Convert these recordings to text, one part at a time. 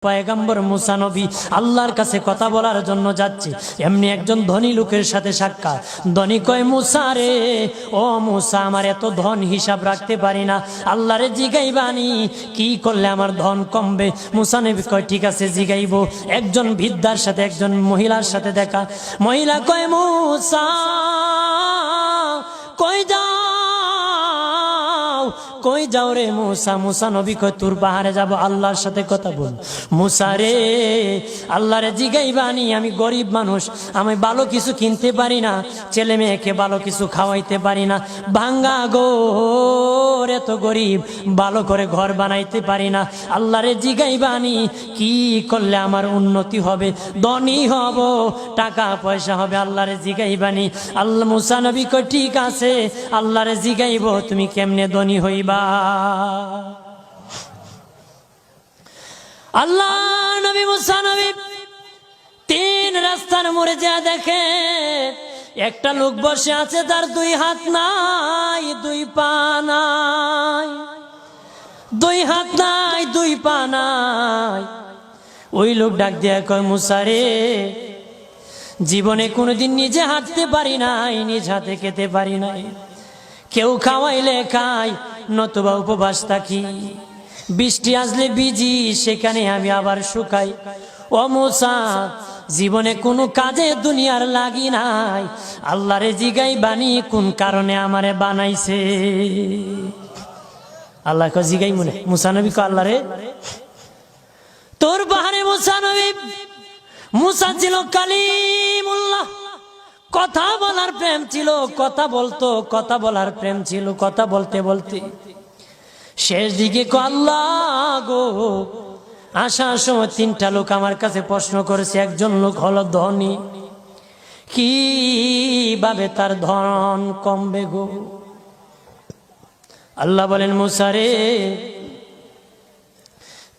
পয়গম্বর মুসা নবী আল্লাহর কাছে কথা বলার জন্য যাচ্ছে, এমনি একজন ধনী লোকের সাথে সাক্ষাৎ। ধনী কয়, মুসা রে, ও মুসা, আমার এত ধন হিসাব রাখতে পারি না, আল্লাহরে জিগাইবানি কি করলে আমার ধন কমবে? মুসা নবী কয়, ঠিক আছে জিগাইব। একজন বৃদ্ধার সাথে একজন মহিলার সাথে দেখা। মহিলা কয়, মুসা কই যাও, কই যাও রে মুসা? মুসা নবী কয়, তোর পাহাড়ে যাব, আল্লাহর সাথে কথা বল। মুসা রে, আল্লাহরে জিগাইবানি, আমি গরিব মানুষ, আমি ভালো কিছু কিনতে পারি না, ছেলে মেয়েকে ভালো কিছু খাওয়াইতে পারি না, ভাঙ্গা ঘর, এত গরিব, ভালো করে ঘর বানাইতে পারি না, আল্লাহরে জিগাইবানি কি করলে আমার উন্নতি হবে, ধনী হব, টাকা পয়সা হবে, আল্লাহরে জিগাইবানি। আল্লাহ মুসা নবী কয়, ঠিক আছে, আল্লাহরে জিগাইব, তুমি কেমনে ধনী হইবা? আল্লাহ নবী মুসা নবী তিন রাস্তার মোড়ে যা দেখে একটা লোক বসে আছে, তার দুই হাত নাই, দুই পা নাই, দুই হাত নাই, দুই পা নাই। ওই লোক ডাক দিয়া কয়, মুসা রে, জীবনে কোনোদিন নিজে হাঁটতে পারি নাই, নিজ হাতে খেতে পারি নাই, কেউ খাওয়াইলে খাই, নতুবা উপবাস থাকি, বৃষ্টি আসলে ভিজি, সেখানে আমি আবার শুকাই। ও মুসা, জীবনে কোনো কাজে দুনিয়ার লাগি নাই, আল্লাহরে জিগাইবানি কোন কারণে আমারে বানাইছে? আল্লাহ কয়, জিগাই মনে। মুসা নবী কয়, আল্লাহরে তোর পাহাড়ে মুসা নবী, মুসা ছিল কালিমুল্লাহ, কথা বলার প্রেম ছিল, কথা বলতো, কথা বলার প্রেম ছিল। কথা বলতে বলতে শেষ দিকে কয়, আল্লাহ গো, আসার সময় তিনটা লোক আমার কাছে প্রশ্ন করেছে, একজন লোক হলো ধনী, কিভাবে তার ধন কমবে গো? আল্লাহ বলেন, মুসা রে,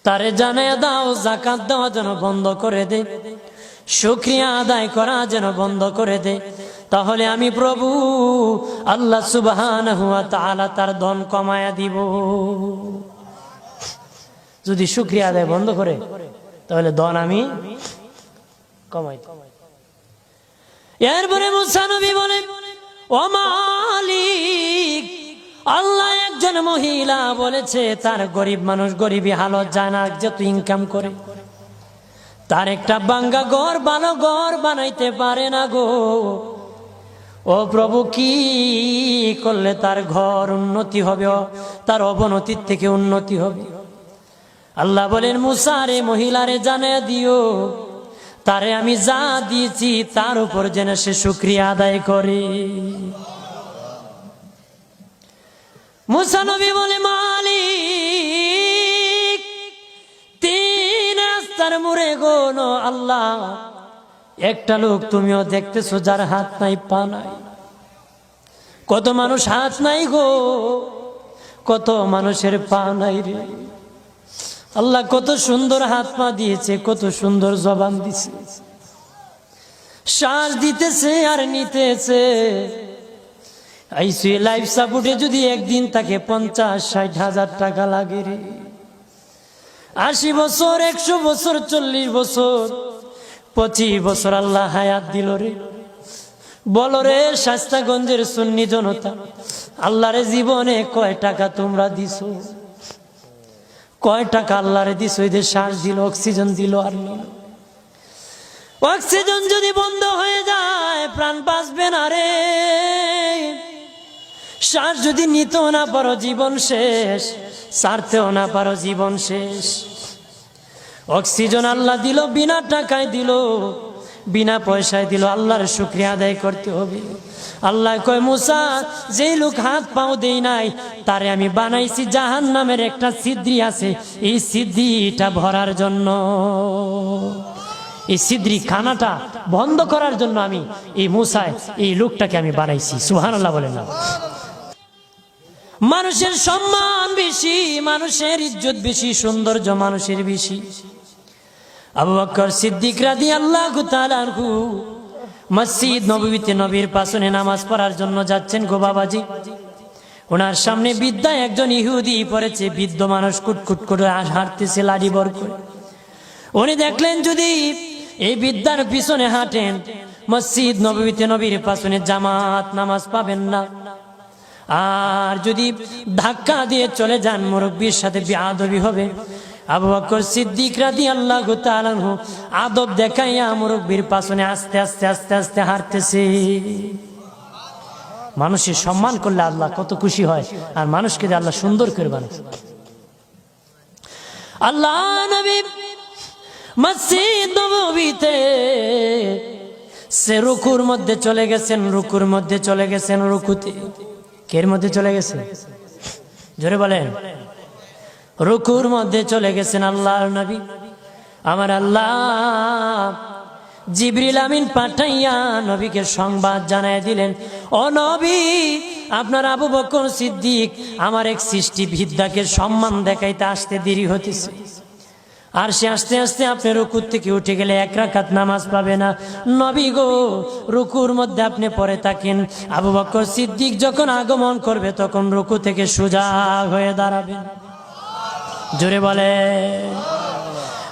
তারে জানায়া দাও, যাকাত দেওয়া যেন বন্ধ করে দে, শুকরিয়া আদায় করা যেন বন্ধ করে দে, তাহলে আমি প্রভু আল্লাহ সুবহানাহু ওয়া তাআলা তার ধন কমায়া দিব। যদি শুকরিয়া আদায় বন্ধ করে, তাহলে ধন আমি কমাই। এরপরে মুসা নবী বলে, ও মালিক, আল্লাহ একজন মহিলা বলেছে তার গরিব মানুষ গরিবী হালত যায় না, যত ইনকাম করে তার একটা ভাঙ্গা ঘর, ভালো ঘর বানাইতে পারে না গো। ও প্রভু, কি করলে তার ঘর উন্নতি হবে, তার অবনতির থেকে উন্নতি হবে? আল্লাহ বলেন, মুসা রে, মহিলারে জানিয়ে দিও, তারে আমি যা দিয়েছি তার উপর যেন সে শুকরিয়া আদায় করে। মুসা নবী বলে, মালিক, তিন রাস্তার মোড়ে গো আল্লাহ, একটা লোক তুমিও দেখতেছো যার হাত নাই, পা নাই। কত মানুষ হাত নাই গো, কত মানুষের পা নাই রে। আল্লাহ কত সুন্দর হাত পা দিয়েছে, কত সুন্দর জবান দিছে, শ্বাস দিতেছে আর নিতেছে। আইসিইউ লাইফ সাপোর্টে যদি একদিন তাকে 50-60 হাজার টাকা লাগে রে। 80 বছর, 100 বছর, 40 বছর, 25 বছর আল্লাহ হায়াত দিল রে। বলো রে শাস্তাগঞ্জের সুন্নি জনতা, আল্লাহরে জীবনে কয় টাকা তোমরা দিছো? কয় টাকা আল্লাহরে দিছো? এদের শ্বাস দিল, অক্সিজেন দিল আর নিল। অক্সিজেন যদি বন্ধ হয়ে যায়, প্রাণ বাঁচবে না রে। শ্বাস যদি নিতেও না পারো, জীবন শেষ, ছাড়তেও না পারো, জীবন শেষ। অক্সিজেন আল্লাহ দিল, বিনা টাকায় দিল, বিনা পয়সায় দিল, আল্লাহর শুকরিয়া আদায় করতে হবে। আল্লাহ কয়, মুসা, যেই লোক হাত পাও দেই নাই, তারে আমি বানাইছি জাহান্নামের একটা ছিদ্রি আছে, এই ছিদ্রিটা ভরার জন্য, এই ছিদ্রি খানাটা বন্ধ করার জন্য আমি এই মুসায় এই লোকটাকে আমি বানাইছি। সুবহানাল্লাহ বলেন না? মানুষের সম্মান বেশি, মানুষের ইজ্জত বেশি, সৌন্দর্য মানুষের বেশি। আবু বকর সিদ্দিক রাদিয়াল্লাহু তাআলা আনহু মসজিদ নববীতে নবীর পাশে নামাজ পড়ার জন্য যাচ্ছেন গো বাবাজি। ওনার সামনে বৃদ্ধা একজন ইহুদি পড়েছে, বৃদ্ধ মানুষ কুটকুট করে হাঁটতেছে লাঠি বর করে। উনি দেখলেন যদি এই বিদ্যার পিছনে হাঁটেন, মসজিদ নববীতে নবীর পিছনে জামাত নামাজ পাবেন না। আর যদি ধাক্কা দিয়ে চলে যান, মুরব্বির সাথে বেয়াদবি হবে। আবু বকর সিদ্দিক রাদিয়াল্লাহু তাআলা আনহু আদব দেখাইয়া মুরব্বির পিছনে আস্তে আস্তে আস্তে আস্তে হাঁটতেছে। মানুষের সম্মান করলে আল্লাহ কত খুশি হয়, আর মানুষকে যে আল্লাহ সুন্দর করে বানায়। আল্লাহ নবী মসজিদ নববীতে সে রুকুর মধ্যে চলে গেছেন, রুকুর মধ্যে চলে গেছেন, রুকুতে কের মধ্যে চলে গেছে, জোরে বলেন, রুকুর মধ্যে চলে গেছেন আল্লাহর নবী। আমার আল্লাহ জিবরিল আমিন পাঠাইয়া নবীকে সংবাদ জানায় দিলেন, ও নবী, আপনার আবু বকর সিদ্দিক আমার এক সৃষ্টি বিদ্যাকে সম্মান দেখাইতে আসতে দেরি হতেছে, আর সে আস্তে আস্তে আপনি রুকুর থেকে উঠে গেলে 1 রাকাত নামাজ পাবে না। নবী গো, রুকুর মধ্যে আপনি পড়ে থাকেন, আবু বকর সিদ্দিক যখন আগমন করবে তখন রুকু থেকে সোজা হয়ে দাঁড়াবেন। জোরে বলে,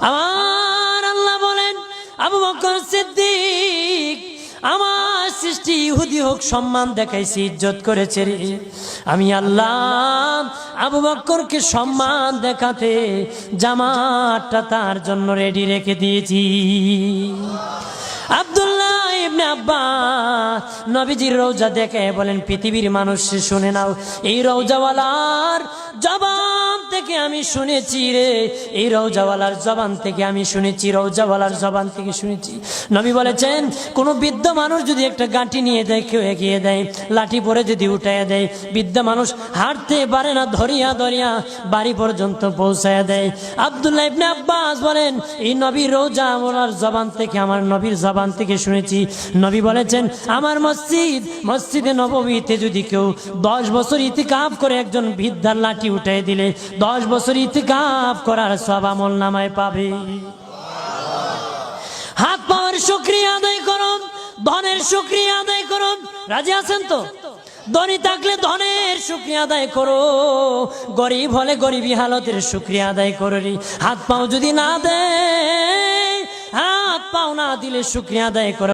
আমার আল্লাহ বলেন, আবু বকর সিদ্দিক আমার সৃষ্টি ইহুদি হোক সম্মান দেখাইছি, ইজ্জত করেছে রে, আমি আল্লাহ আবু বকরকে সম্মান দেখাতে জামাতটা তার জন্য রেডি রেখে দিয়েছি। আব্দুল্লাহ ইবনে আব্বাস নবীজির রওজা দেখে বলেন, পৃথিবীর মানুষ শুনে নাও, এই রওজাওয়ালার জবান থেকে আমি শুনেছি রে, এই রওজাওয়ালার জবান থেকে আমি শুনেছি, রওজাওয়ালার জবান থেকে শুনেছি। নবী বলেছেন, কোন বৃদ্ধ মানুষ যদি একটা গাঁটি নিয়ে দেয়, কেউ এগিয়ে দেয়, লাঠি পরে যদি উঠাইয়া দেয়, বৃদ্ধ মানুষ হাঁটতে পারে না, ধরিয়া ধরিয়া বাড়ি পর্যন্ত পৌঁছায় দেয়। আব্দুল্লাহ ইবনে আব্বাস বলেন, এই নবীর রওজাওয়ালার জবান থেকে, আমার নবীর জবান থেকে শুনেছি। নবী বলেছেন, আমার মসজিদে নববীতে যদি কেউ 10 বছর ইতিকাফ করে একজন বৃদ্ধার লাঠি উঠাই দিলে 10 বছর ইতিকাফ করার সওয়াব আমলনামায় পাবে। হাত পাওয়ার শুকরিয়া আদায় করুন, ধনের শুকরিয়া আদায় করুন। রাজি আছেন তো? ধনী থাকলে ধনের শুকরিয়া আদায় করো, গরিব হলে গরিবী হালতের শুকরিয়া আদায় করো। হাত পাও যদি না দেয়, হাত পাও না দিলে শুকরিয়া আদায় করো।